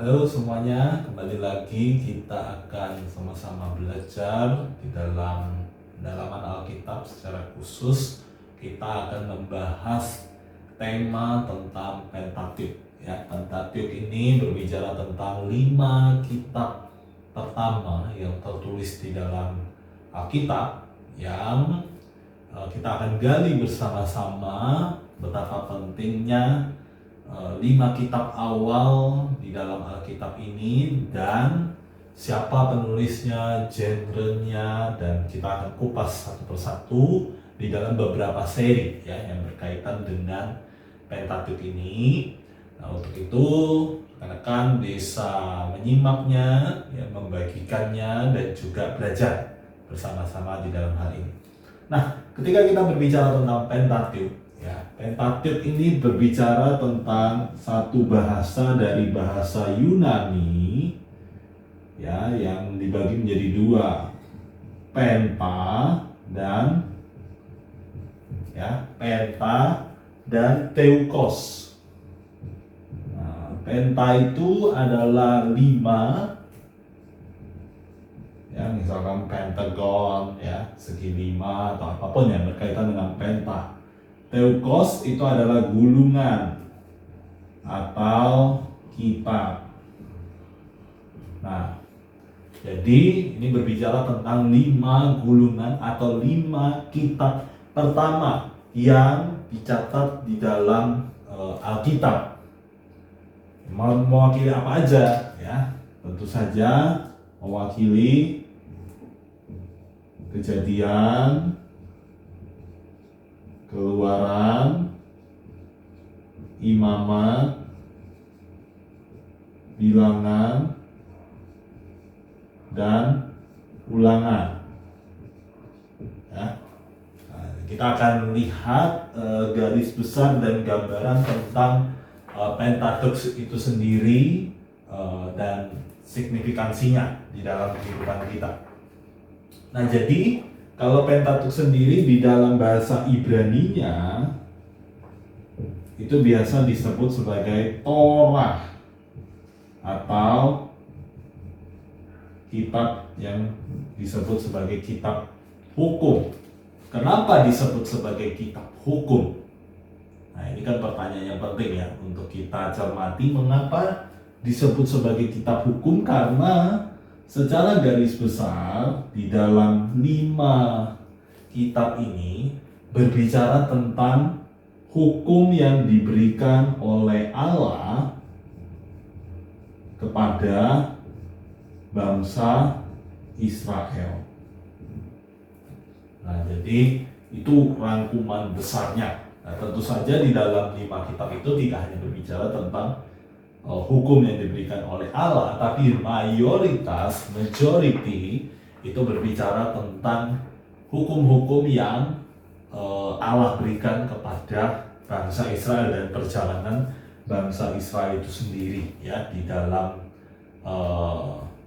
Halo semuanya, kembali lagi kita akan sama-sama belajar di dalam pendalaman Alkitab. Secara khusus kita akan membahas tema tentang Pentatikh. Ya, Pentatikh ini berbicara tentang 5 kitab pertama yang tertulis di dalam Alkitab yang kita akan gali bersama-sama betapa pentingnya 5 kitab awal di dalam Alkitab ini dan siapa penulisnya, genrenya, dan kita akan kupas satu persatu di dalam beberapa seri ya yang berkaitan dengan Pentatikh ini. Nah, untuk itu rekan-rekan bisa menyimaknya, ya, membagikannya dan juga belajar bersama-sama di dalam hal ini. Nah, ketika kita berbicara tentang Pentatikh, ya, Pentatikh ini berbicara tentang satu bahasa dari bahasa Yunani, ya, yang dibagi menjadi 2, Penta dan Theukos. Nah, Penta itu adalah 5. Ya, misalkan pentagon, ya, segi 5 atau apapun yang berkaitan dengan penta. Theukos itu adalah gulungan atau kitab. Nah, jadi ini berbicara tentang 5 gulungan atau 5 kitab pertama yang dicatat di dalam Alkitab. Mewakili apa aja, ya? Tentu saja mewakili Kejadian, Keluaran, Imamat, Bilangan, dan Ulangan. Ya. Nah, kita akan lihat garis besar dan gambaran tentang Pentatikh itu sendiri dan signifikansinya di dalam kehidupan kita. Nah, jadi kalau Pentatikh sendiri di dalam bahasa Ibraninya itu biasa disebut sebagai Torah atau kitab yang disebut sebagai kitab hukum. Kenapa disebut sebagai kitab hukum? Nah, ini kan pertanyaan yang penting ya untuk kita cermati. Mengapa disebut sebagai kitab hukum? Karena secara garis besar di dalam 5 kitab ini berbicara tentang hukum yang diberikan oleh Allah kepada bangsa Israel. Nah, jadi itu rangkuman besarnya. Nah, tentu saja di dalam 5 kitab itu tidak hanya berbicara tentang hukum yang diberikan oleh Allah, tapi majority itu berbicara tentang hukum-hukum yang Allah berikan kepada bangsa Israel dan perjalanan bangsa Israel itu sendiri, ya, di dalam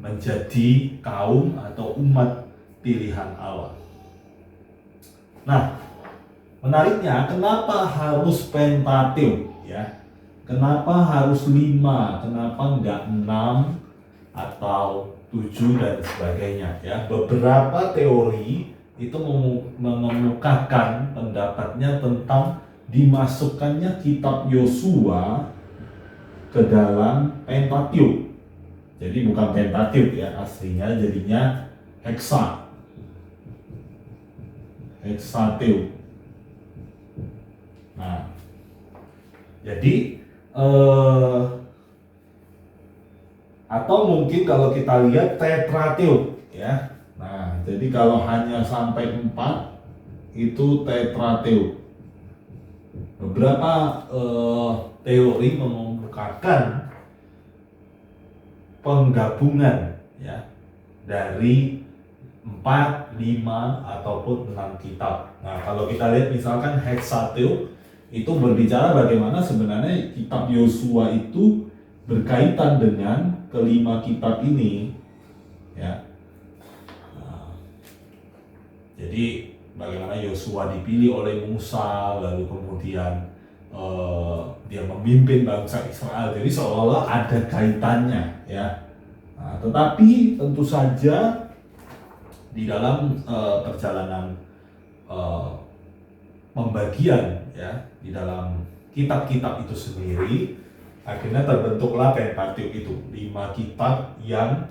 menjadi kaum atau umat pilihan Allah. Nah, menariknya kenapa harus Pentatikh, ya? Kenapa harus 5? Kenapa enggak 6 atau 7 dan sebagainya, ya? Beberapa teori itu mengemukakan pendapatnya tentang dimasukkannya kitab Yosua ke dalam Pentatikh. Jadi bukan Pentatikh, ya, aslinya jadinya Hexatikh. Nah, jadi atau mungkin kalau kita lihat Tetratikh, ya. Nah, jadi kalau hanya sampai 4 itu Tetratikh. Beberapa teori mengemukakan penggabungan, ya, dari 4, 5 ataupun 6 kitab. Nah, kalau kita lihat misalkan Hexatikh itu berbicara bagaimana sebenarnya kitab Yosua itu berkaitan dengan kelima kitab ini, ya. Nah, jadi bagaimana Yosua dipilih oleh Musa, lalu kemudian dia memimpin bangsa Israel. Jadi seolah-olah ada kaitannya, ya. Nah, tetapi tentu saja di dalam perjalanan pembagian, ya, di dalam kitab-kitab itu sendiri, akhirnya terbentuklah Pentateuk itu, 5 kitab yang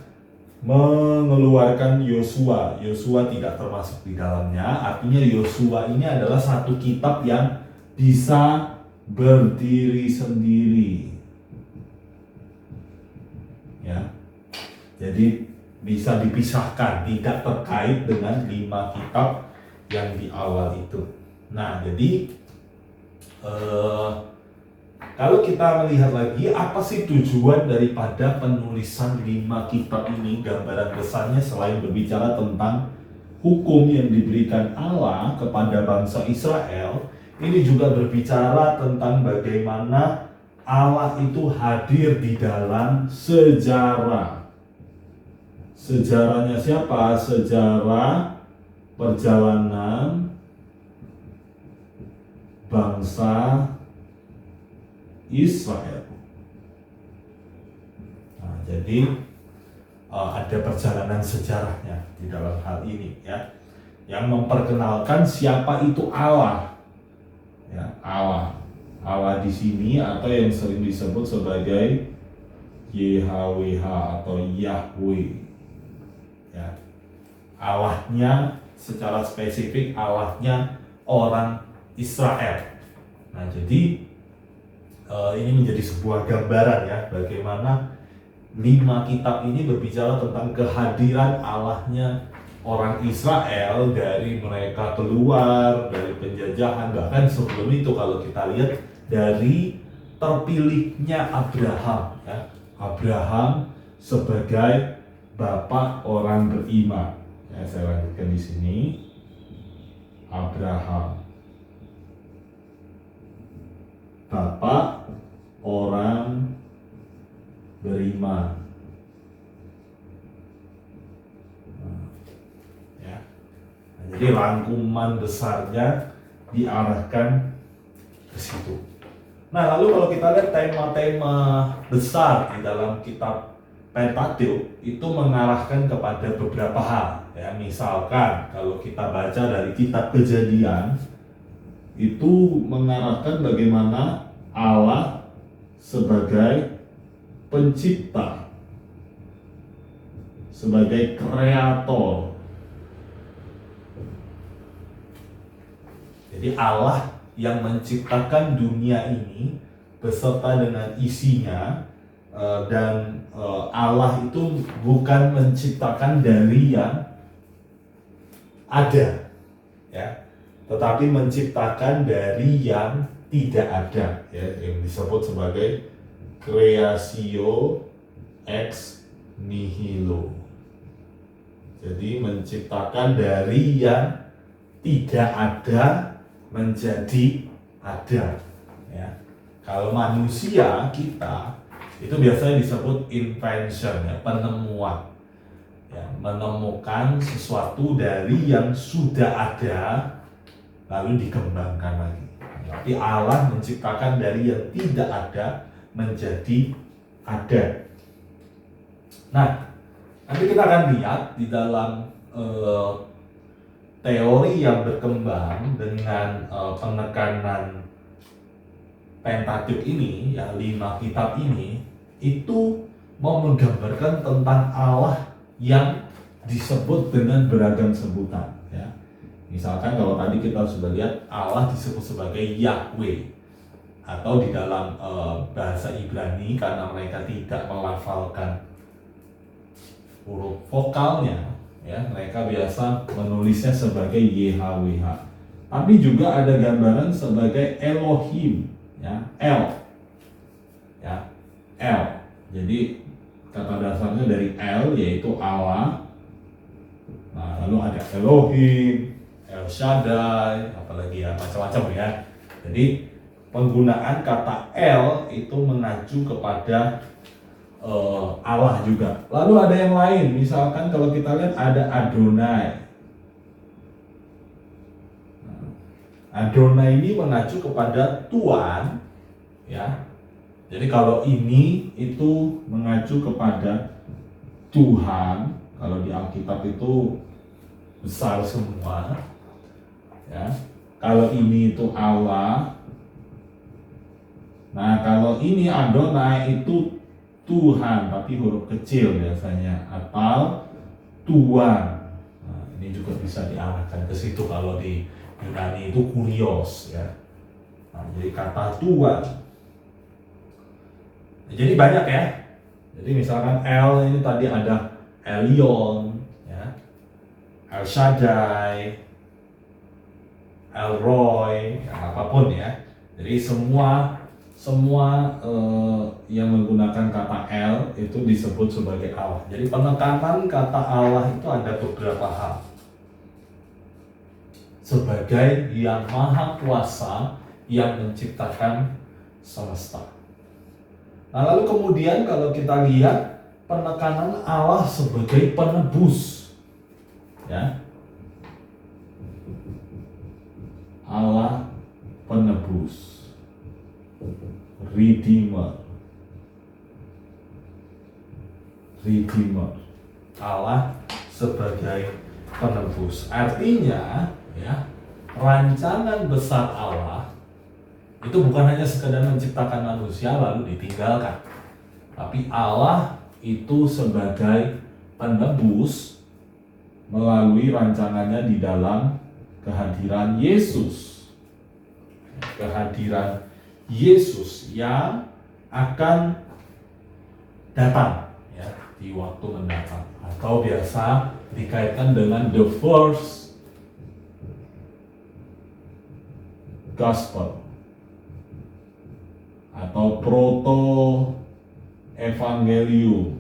mengeluarkan Yosua. Yosua tidak termasuk di dalamnya. Artinya Yosua ini adalah satu kitab yang bisa berdiri sendiri, ya. Jadi bisa dipisahkan, tidak terkait dengan 5 kitab yang di awal itu. Nah, jadi kalau kita melihat lagi, apa sih tujuan daripada penulisan 5 kitab ini? Gambaran besarnya selain berbicara tentang hukum yang diberikan Allah kepada bangsa Israel, ini juga berbicara tentang bagaimana Allah itu hadir di dalam sejarah. Sejarahnya siapa? Sejarah perjalanan bangsa Israel. Nah, jadi ada perjalanan sejarahnya di dalam hal ini, ya, yang memperkenalkan siapa itu Allah, ya, Allah di sini atau yang sering disebut sebagai YHWH atau Yahweh, ya, Allahnya secara spesifik, Allahnya orang Israel. Nah, jadi ini menjadi sebuah gambaran, ya, bagaimana 5 kitab ini berbicara tentang kehadiran Allahnya orang Israel dari mereka keluar dari penjajahan. Bahkan sebelum itu kalau kita lihat dari terpilihnya Abraham, ya, Abraham sebagai bapak orang beriman. Ya, saya lanjutkan di sini. Abraham, bapak orang beriman. Ya. Nah, jadi rangkuman besarnya diarahkan ke situ. Nah, lalu kalau kita lihat tema-tema besar di dalam kitab Pentateuk itu mengarahkan kepada beberapa hal, ya. Misalkan kalau kita baca dari kitab Kejadian, itu mengarahkan bagaimana Allah sebagai pencipta, sebagai kreator. Jadi Allah yang menciptakan dunia ini beserta dengan isinya, dan Allah itu bukan menciptakan dari yang ada, ya, tetapi menciptakan dari yang tidak ada, ya, yang disebut sebagai creatio ex nihilo. Jadi menciptakan dari yang tidak ada menjadi ada, ya. Kalau manusia kita itu biasanya disebut invention, ya, penemuan, ya, menemukan sesuatu dari yang sudah ada lalu dikembangkan lagi. Tapi Allah menciptakan dari yang tidak ada menjadi ada. Nah, nanti kita akan lihat di dalam teori yang berkembang dengan penekanan Pentateuk ini, ya, 5 kitab ini, itu mau menggambarkan tentang Allah yang disebut dengan beragam sebutan, ya. Misalkan kalau tadi kita sudah lihat Allah disebut sebagai Yahweh, atau di dalam bahasa Ibrani karena mereka tidak melafalkan huruf vokalnya, ya, mereka biasa menulisnya sebagai YHWH. Tapi juga ada gambaran sebagai Elohim, ya, El, ya, El. Jadi kata dasarnya dari El yaitu Allah. Nah, lalu ada Elohim, El Shaddai, apalagi, ya, macam-macam, ya. Jadi penggunaan kata El itu mengacu kepada Allah juga. Lalu ada yang lain, misalkan kalau kita lihat ada Adonai. Adonai ini mengacu kepada Tuhan, ya. Jadi kalau ini itu mengacu kepada Tuhan, kalau di Alkitab itu besar semua, ya. Kalau ini itu Allah. Nah, kalau ini Adonai itu Tuhan, tapi huruf kecil biasanya, atau Tuhan. Nah, ini juga bisa diarahkan ke situ kalau di Yunani itu kurios, ya. Nah, jadi kata Tuhan. Nah, jadi banyak ya. Jadi misalkan El ini tadi ada Elyon, ya, El Shaddai, El Roy, ya, apapun ya. Jadi semua yang menggunakan kata El itu disebut sebagai Allah. Jadi penekanan kata Allah itu ada beberapa hal. Sebagai yang maha kuasa yang menciptakan semesta. Nah, lalu kemudian kalau kita lihat penekanan Allah sebagai penebus, ya, Allah penebus, Redeemer, Allah sebagai penebus. Artinya, ya, rancangan besar Allah itu bukan hanya sekedar menciptakan manusia lalu ditinggalkan, tapi Allah itu sebagai penebus melalui rancangannya di dalam kehadiran Yesus. Kehadiran Yesus yang akan datang, ya, di waktu mendatang, atau biasa dikaitkan dengan the first gospel atau proto evangelium.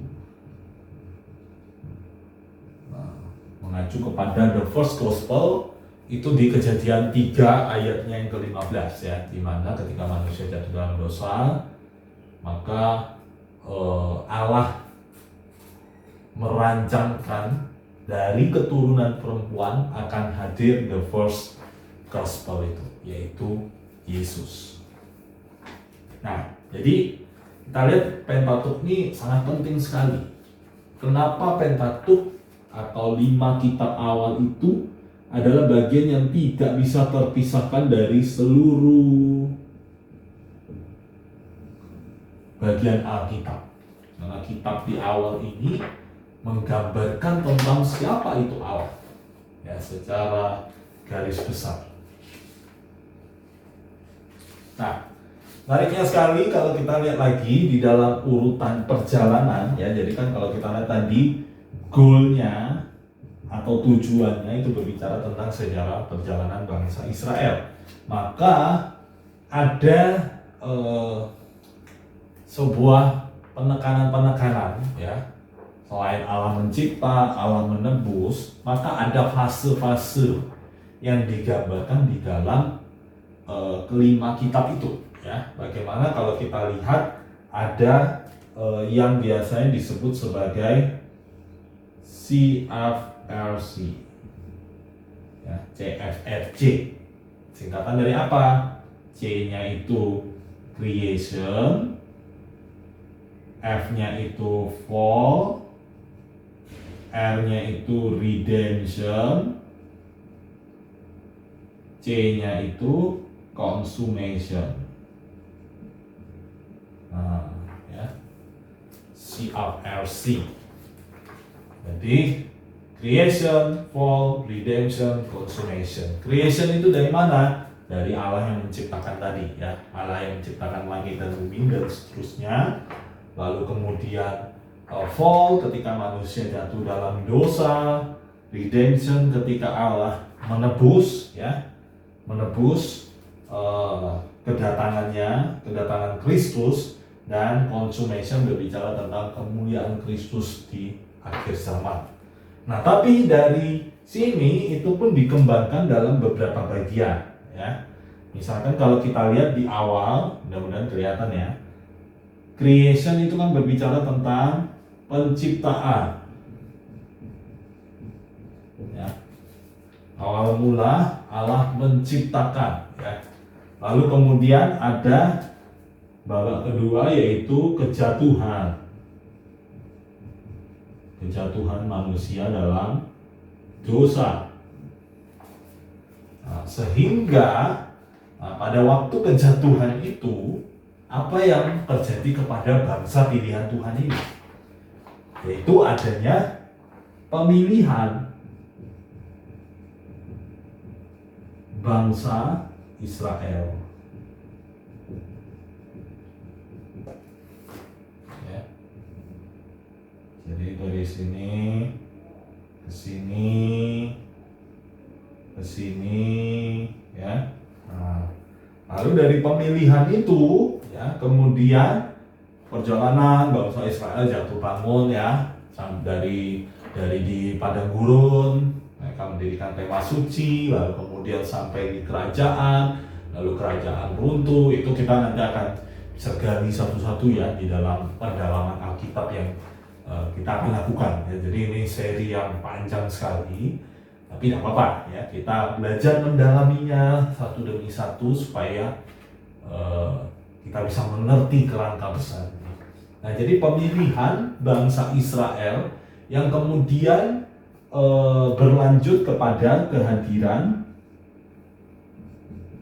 Nah, mengacu kepada the first gospel itu di Kejadian 3 ayatnya yang ke-15, ya, di mana ketika manusia jatuh dalam dosa, maka Allah merancangkan dari keturunan perempuan akan hadir the first gospel itu, yaitu Yesus. Nah, jadi kita lihat Pentatuk ini sangat penting sekali. Kenapa Pentatuk atau 5 kitab awal itu adalah bagian yang tidak bisa terpisahkan dari seluruh bagian Alkitab. Karena kitab di awal ini menggambarkan tentang siapa itu Allah, ya, secara garis besar. Nah, menariknya sekali kalau kita lihat lagi di dalam urutan perjalanan, ya. Jadi kan kalau kita lihat tadi goalnya atau tujuannya itu berbicara tentang sejarah perjalanan bangsa Israel. Maka ada sebuah penekanan-penekanan, ya. Selain Allah mencipta, Allah menebus, maka ada fase-fase yang digambarkan di dalam kelima kitab itu, ya. Bagaimana kalau kita lihat ada yang biasanya disebut sebagai CFRC, ya, CFRC, singkatan dari apa? C-nya itu creation, F-nya itu fall, R-nya itu redemption, C-nya itu consummation. Nah, ya, CFRC. Jadi creation, fall, redemption, consummation. Creation itu dari mana? Dari Allah yang menciptakan tadi, ya. Allah yang menciptakan langit dan bumi dan seterusnya. Lalu kemudian fall ketika manusia jatuh dalam dosa. Redemption ketika Allah menebus, ya. Menebus kedatangan Kristus. Dan consummation berbicara tentang kemuliaan Kristus di akhir zaman. Nah, tapi dari sini itu pun dikembangkan dalam beberapa bagian, ya. Misalkan kalau kita lihat di awal, mudah-mudahan kelihatan, ya. Creation itu kan berbicara tentang penciptaan, ya. Awal mula Allah menciptakan, ya. Lalu kemudian ada Babak kedua yaitu kejatuhan. Kejatuhan manusia dalam dosa. Nah, sehingga pada waktu kejatuhan itu, apa yang terjadi kepada bangsa pilihan Tuhan ini? Yaitu adanya pemilihan bangsa Israel. Ya. Jadi dari sini ke sini ke sini, ya. Nah, lalu dari pemilihan itu, ya, kemudian perjalanan bangsa Israel jatuh bangun, ya, dari di padang gurun. Mereka mendirikan kemah suci, lalu kemudian sampai di kerajaan, lalu kerajaan runtuh. Itu kita nanti akan bisa gali satu-satu, ya, di dalam pendalaman Alkitab yang kita akan lakukan, ya. Jadi ini seri yang panjang sekali, tapi tidak apa-apa, ya, kita belajar mendalaminya satu demi satu supaya kita bisa mengerti kerangka besar. Nah, jadi pemilihan bangsa Israel yang kemudian berlanjut kepada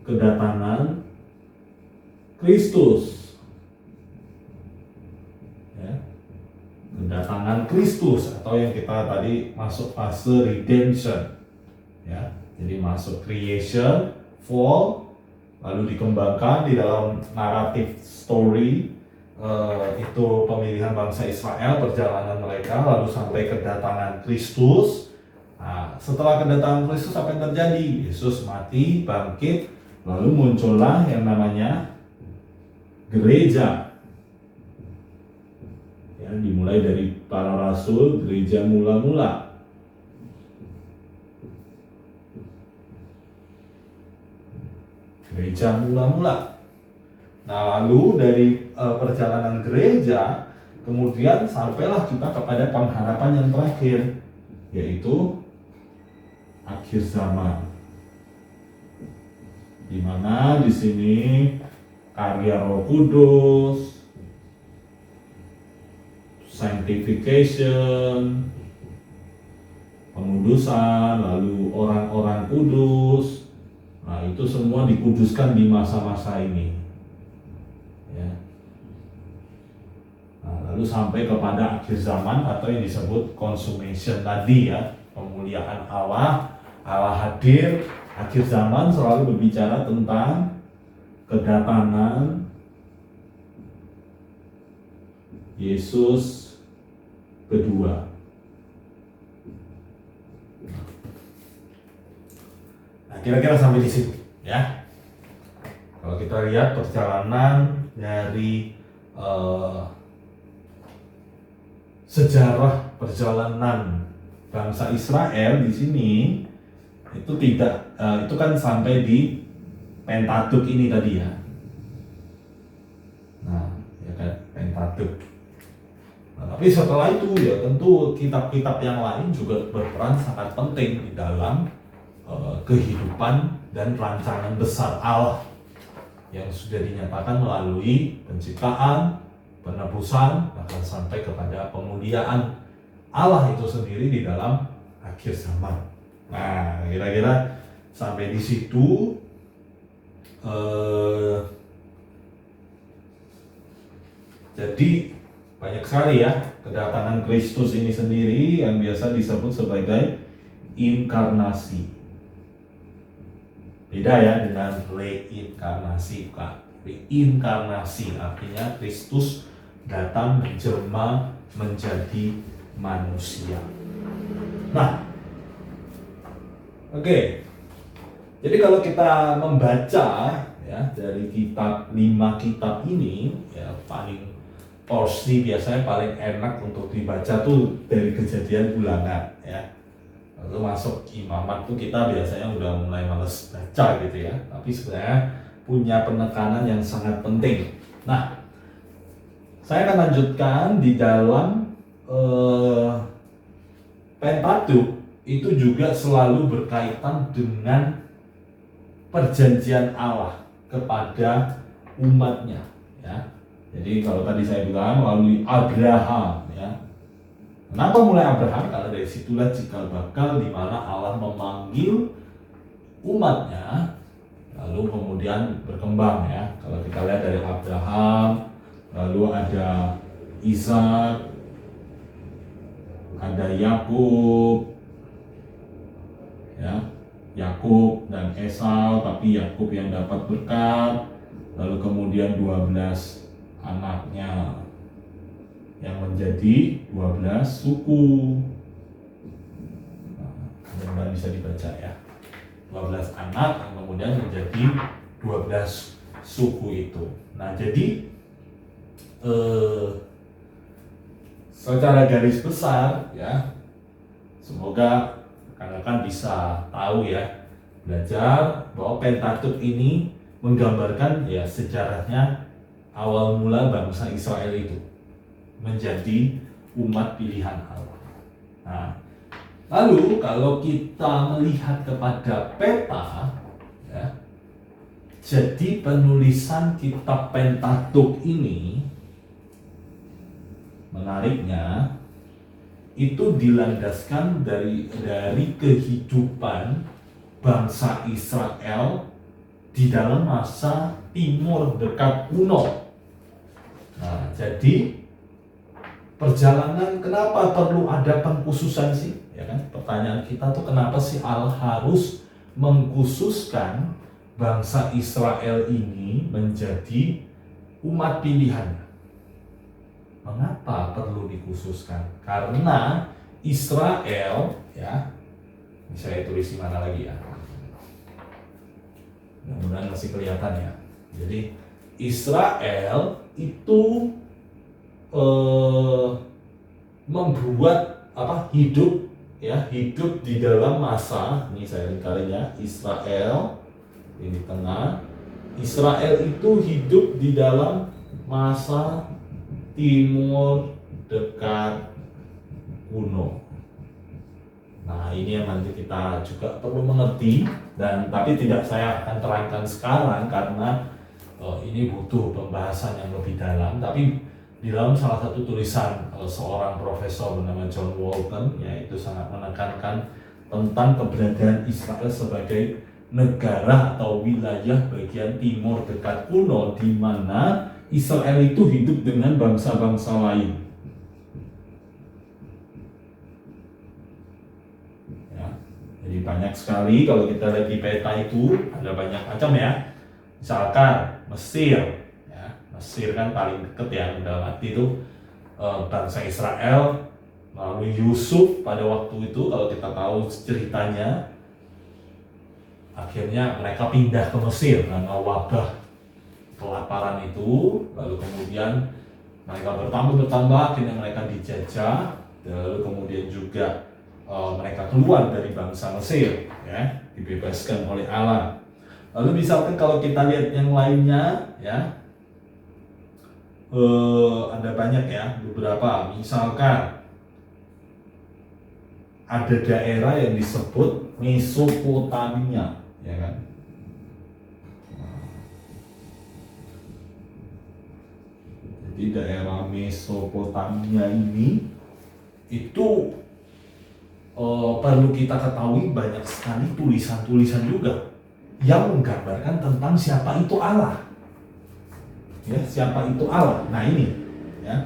kedatangan Kristus, ya. Kedatangan Kristus, atau yang kita tadi masuk fase redemption, ya. Jadi masuk creation, fall, lalu dikembangkan di dalam naratif story, itu pemilihan bangsa Israel, perjalanan mereka, lalu sampai kedatangan Kristus. Nah, setelah kedatangan Kristus apa yang terjadi? Yesus mati, bangkit, lalu muncullah yang namanya gereja. Ya, dimulai dari para rasul, gereja mula-mula. Gereja mula-mula. Nah, lalu dari perjalanan gereja, kemudian sampailah kita kepada pengharapan yang terakhir, yaitu akhir zaman. Di mana di sini karya Roh Kudus, sanctification, pengudusan, lalu orang-orang kudus. Nah, itu semua dikuduskan di masa-masa ini. Ya. Nah, lalu sampai kepada akhir zaman atau yang disebut consummation tadi, ya, pemuliaan Allah hadir. Akhir zaman selalu berbicara tentang kedatangan Yesus kedua. Nah, kira-kira sampai di situ, ya. Kalau kita lihat perjalanan dari sejarah perjalanan bangsa Israel di sini itu tidak itu kan sampai di Pentateuch ini tadi, ya. Nah, ya kan, Pentateuch. Nah, tapi setelah itu, ya, tentu kitab-kitab yang lain juga berperan sangat penting di dalam kehidupan dan rancangan besar Allah yang sudah dinyatakan melalui penciptaan, penebusan, bahkan sampai kepada pemuliaan Allah itu sendiri di dalam akhir zaman. Nah, kira-kira sampai di situ. Jadi banyak sekali, ya, kedatangan Kristus ini sendiri yang biasa disebut sebagai inkarnasi. Beda, ya, dengan reinkarnasi. Reinkarnasi artinya Kristus datang menjelma menjadi manusia. Nah, oke. Jadi kalau kita membaca, ya, dari 5 kitab ini, ya, paling porsi biasanya paling enak untuk dibaca tuh dari Kejadian Ulangan, ya. Lalu masuk Imamat tuh kita biasanya udah mulai males baca gitu, ya. Tapi sebenarnya punya penekanan yang sangat penting. Nah, saya akan lanjutkan di dalam Pentateuch. Itu juga selalu berkaitan dengan perjanjian Allah kepada umatnya, ya. Jadi kalau tadi saya bilang melalui Abraham, ya. Kenapa mulai Abraham? Karena dari situlah cikal bakal di mana Allah memanggil umatnya, lalu kemudian berkembang, ya. Kalau kita lihat dari Abraham, lalu ada Ishak, ada Yakub, ya, Yakub dan Esau, tapi Yakub yang dapat berkat, lalu kemudian 12 anaknya yang menjadi 12 suku. Benar bisa dibaca, ya. 12 anak yang kemudian menjadi 12 suku itu. Nah, jadi secara garis besar, ya, semoga rekan-rekan bisa tahu, ya, belajar bahwa Pentateuch ini menggambarkan, ya, sejarahnya awal mula bangsa Israel itu menjadi umat pilihan Allah. Nah, lalu kalau kita melihat kepada peta, ya, jadi penulisan kitab Pentateuch ini menariknya itu dilandaskan dari kehidupan bangsa Israel di dalam masa Timur Dekat kuno. Nah, jadi perjalanan, kenapa perlu ada pengkhususan sih? Ya kan? Pertanyaan kita tuh, kenapa sih Allah harus mengkhususkan bangsa Israel ini menjadi umat pilihan? Mengapa perlu dikhususkan? Karena Israel, ya, ini saya tulis di mana lagi, ya? Mudah-mudahan masih kelihatan, ya. Jadi Israel itu membuat hidup, ya, hidup di dalam masa, ini saya lingkarinya, Israel ini di tengah. Israel itu hidup di dalam masa Timur Dekat kuno. Nah, ini yang nanti kita juga perlu mengerti, tapi tidak saya akan terangkan sekarang karena ini butuh pembahasan yang lebih dalam. Tapi di dalam salah satu tulisan seorang profesor bernama John Walton, yaitu sangat menekankan tentang keberadaan Israel sebagai negara atau wilayah bagian Timur Dekat kuno, di mana Israel itu hidup dengan bangsa-bangsa lain. Ya, jadi banyak sekali kalau kita lihat di peta itu ada banyak macam, ya. Misalkan Mesir, ya, Mesir kan paling dekat, ya, dalam arti itu bangsa Israel melalui Yusuf pada waktu itu, kalau kita tahu ceritanya, akhirnya mereka pindah ke Mesir karena wabah kelaparan itu, lalu kemudian mereka bertambah, akhirnya mereka dijajah, lalu kemudian juga mereka keluar dari bangsa Mesir, ya, dibebaskan oleh Allah. Lalu misalkan kalau kita lihat yang lainnya, ya, ada banyak, ya, beberapa. Misalkan ada daerah yang disebut Mesopotamia, ya kan? Di daerah Mesopotamia ini itu perlu kita ketahui banyak sekali tulisan-tulisan juga yang menggambarkan tentang siapa itu Allah, ya, siapa itu Allah. Nah, ini, ya,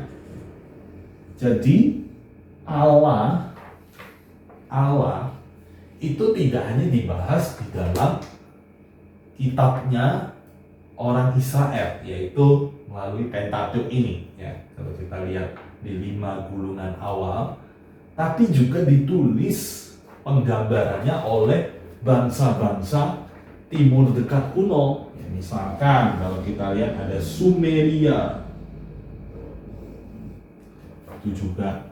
jadi Allah itu tidak hanya dibahas di dalam kitabnya orang Israel, yaitu melalui Pentateuch ini, ya, kalau kita lihat di 5 gulungan awal, tapi juga ditulis penggambarannya oleh bangsa-bangsa Timur Dekat kuno. Ya, misalkan kalau kita lihat ada Sumeria, itu juga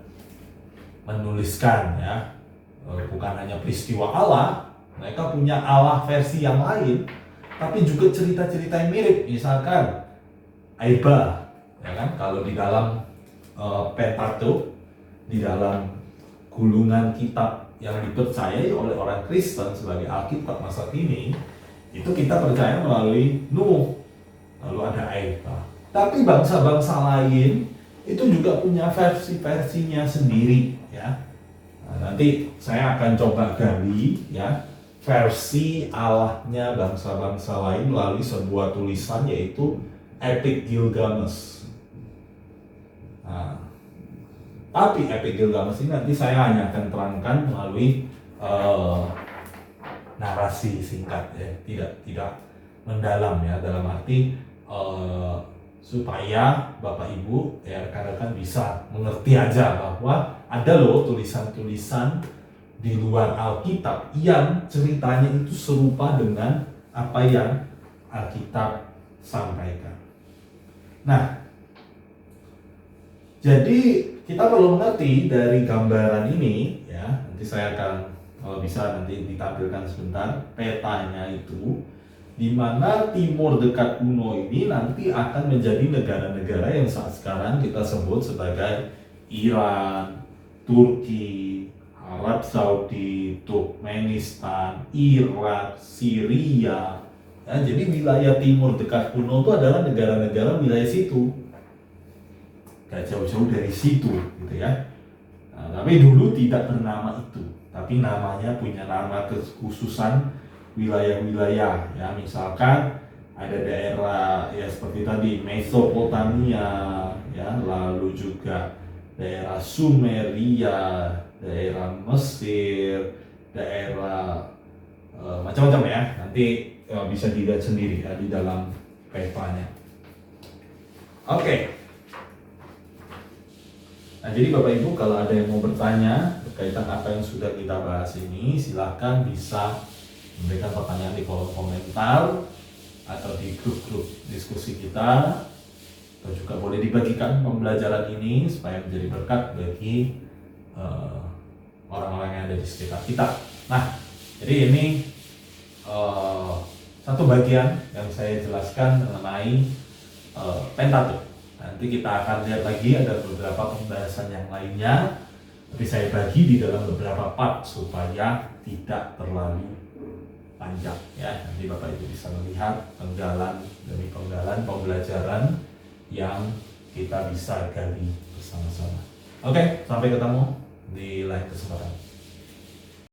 menuliskan, ya, bukan hanya peristiwa Allah, mereka punya Allah versi yang lain, tapi juga cerita-cerita yang mirip. Misalkan Aiba, ya kan, kalau di dalam Pentateuch, di dalam gulungan kitab yang dipercayai oleh orang Kristen sebagai Alkitab masa kini, itu kita percaya melalui Nuh, lalu ada Aiba. Tapi bangsa-bangsa lain itu juga punya versi-versinya sendiri ya. Nah, nanti saya akan coba gali ya versi Allahnya bangsa-bangsa lain melalui sebuah tulisan yaitu Epic Gilgamesh. Nah, tapi Epic Gilgamesh ini nanti saya hanya akan terangkan melalui narasi singkat ya, tidak mendalam ya, dalam arti supaya Bapak Ibu ya rekan-rekan bisa mengerti aja bahwa ada loh tulisan-tulisan di luar Alkitab yang ceritanya itu serupa dengan apa yang Alkitab sampaikan. Nah, jadi kita perlu mengerti dari gambaran ini ya, nanti saya akan kalau bisa nanti ditampilkan sebentar petanya itu, di mana timur dekat kuno ini nanti akan menjadi negara-negara yang saat sekarang kita sebut sebagai Iran, Turki, Arab Saudi, Turkmenistan, Irak, Syria. Ya, jadi wilayah timur dekat kuno itu adalah negara-negara wilayah situ. Gak jauh-jauh dari situ gitu ya. Nah, tapi dulu tidak bernama itu, tapi namanya punya nama kekhususan wilayah-wilayah ya, misalkan ada daerah ya seperti tadi Mesopotamia ya, lalu juga daerah Sumeria, daerah Mesir, daerah macam-macam ya, nanti bisa dilihat sendiri ya di dalam petanya. Oke. Nah, jadi Bapak Ibu kalau ada yang mau bertanya berkaitan apa yang sudah kita bahas ini, silahkan bisa memberikan pertanyaan di kolom komentar atau di grup-grup diskusi kita, atau juga boleh dibagikan pembelajaran ini supaya menjadi berkat bagi orang-orang yang ada di sekitar kita. Nah, jadi ini satu bagian yang saya jelaskan mengenai Pentateuch. Nanti kita akan lihat lagi ada beberapa pembahasan yang lainnya, tapi saya bagi di dalam beberapa part supaya tidak terlalu panjang ya. Nanti Bapak Ibu bisa melihat penggalan demi penggalan pembelajaran yang kita bisa gali bersama-sama. Oke, sampai ketemu di lain kesempatan.